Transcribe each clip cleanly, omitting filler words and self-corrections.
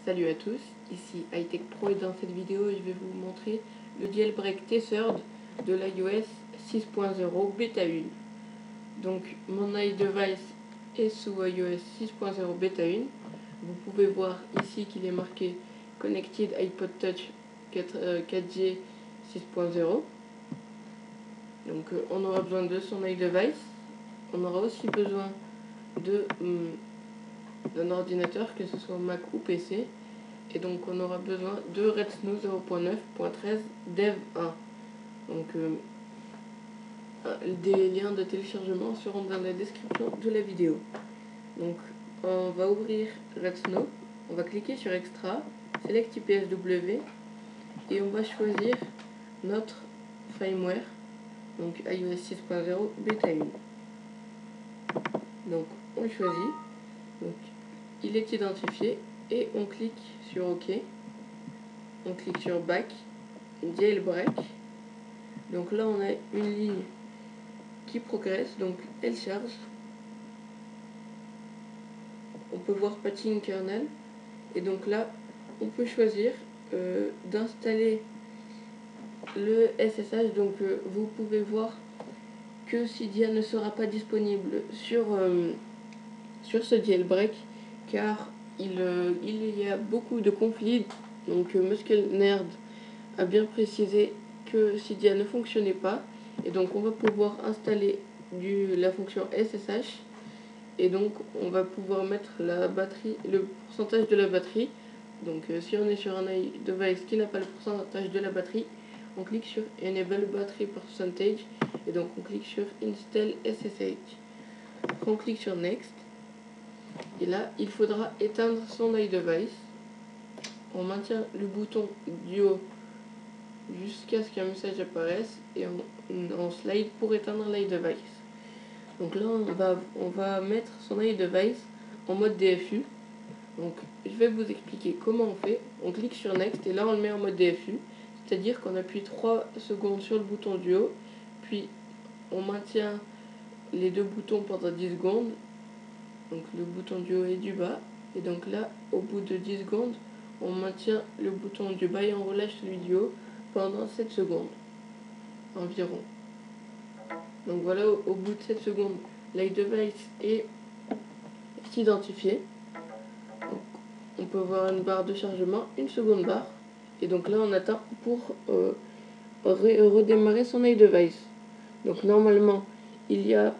Salut à tous, ici Hightech Pro et dans cette vidéo je vais vous montrer le jailbreak T-Third de l'iOS 6.0 Beta 1. Donc mon iDevice est sous iOS 6.0 Beta 1. Vous pouvez voir ici qu'il est marqué Connected iPod Touch 4G 6.0. Donc on aura besoin de son iDevice. On aura aussi besoin d'un ordinateur, que ce soit Mac ou PC, et donc on aura besoin de Redsn 0.9.13 Dev 1. Donc des liens de téléchargement seront dans la description de la vidéo. Donc on va ouvrir Redsn, on va cliquer sur Extra, Select IPSW et on va choisir notre firmware, donc iOS 6.0 Beta 1. Donc on choisit, donc il est identifié et on clique sur OK. On clique sur Back, Jailbreak. Donc là on a une ligne qui progresse, donc elle charge. On peut voir Patching Kernel et donc là on peut choisir d'installer le SSH. Donc vous pouvez voir que Cydia ne sera pas disponible sur ce jailbreak car il y a beaucoup de conflits. Donc Muskelnerd a bien précisé que Cydia ne fonctionnait pas et donc on va pouvoir installer la fonction SSH et donc on va pouvoir mettre la batterie, le pourcentage de la batterie. Donc si on est sur un iDevice qui n'a pas le pourcentage de la batterie, on clique sur Enable Battery Percentage et donc on clique sur Install SSH. Après on clique sur Next et là il faudra éteindre son iDevice. On maintient le bouton du haut jusqu'à ce qu'un message apparaisse et on slide pour éteindre l'iDevice. Donc là on va mettre son iDevice en mode DFU. Donc je vais vous expliquer comment on fait. On clique sur Next et là on le met en mode DFU, c'est-à-dire qu'on appuie 3 secondes sur le bouton du haut, puis on maintient les deux boutons pendant 10 secondes, donc le bouton du haut et du bas, et donc là au bout de 10 secondes on maintient le bouton du bas et on relâche celui du haut pendant 7 secondes environ. Donc voilà, au bout de 7 secondes, l'iDevice est identifié. Donc, on peut voir une barre de chargement, une seconde barre. Et donc là, on attend pour redémarrer son iDevice. Donc normalement, il y a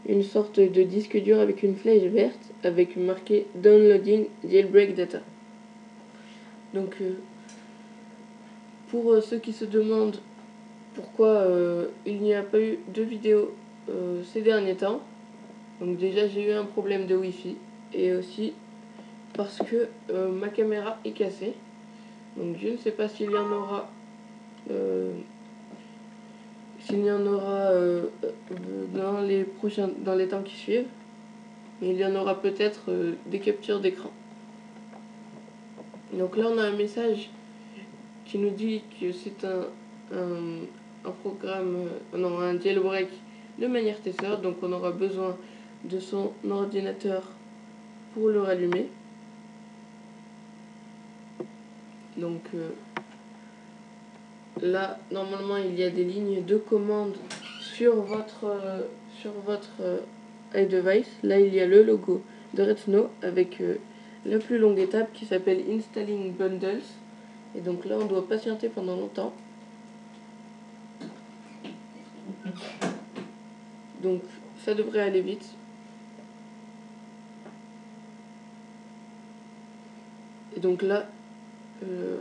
une sorte de disque dur avec une flèche verte avec marqué Downloading Jailbreak Data. Donc pour ceux qui se demandent pourquoi il n'y a pas eu de vidéo ces derniers temps, donc déjà j'ai eu un problème de Wi-Fi et aussi parce que ma caméra est cassée. Donc je ne sais pas s'il y en aura dans les temps qui suivent, mais il y en aura peut-être des captures d'écran. Donc là on a un message qui nous dit que c'est un programme, un jailbreak de manière T-Third, donc on aura besoin de son ordinateur pour le rallumer. Donc là normalement il y a des lignes de commande sur votre iDevice. Là il y a le logo de Redsn avec la plus longue étape qui s'appelle Installing Bundles, et donc là on doit patienter pendant longtemps. Donc ça devrait aller vite. Et donc là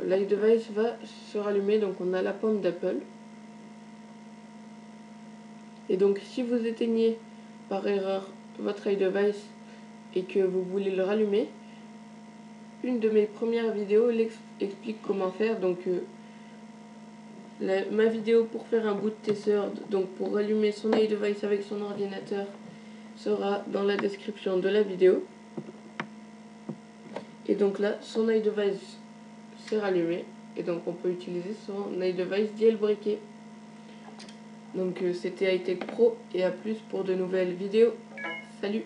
l'iDevice va se rallumer. Donc on a la pomme d'Apple. Et donc si vous éteignez par erreur votre iDevice et que vous voulez le rallumer, une de mes premières vidéos explique comment faire. Donc ma vidéo pour faire un boot T-Third, donc pour rallumer son iDevice avec son ordinateur, sera dans la description de la vidéo. Et donc là son iDevice s'est rallumé et donc on peut utiliser son iDevice jailbreaké. Donc c'était Hightech Pro et à plus pour de nouvelles vidéos. Salut!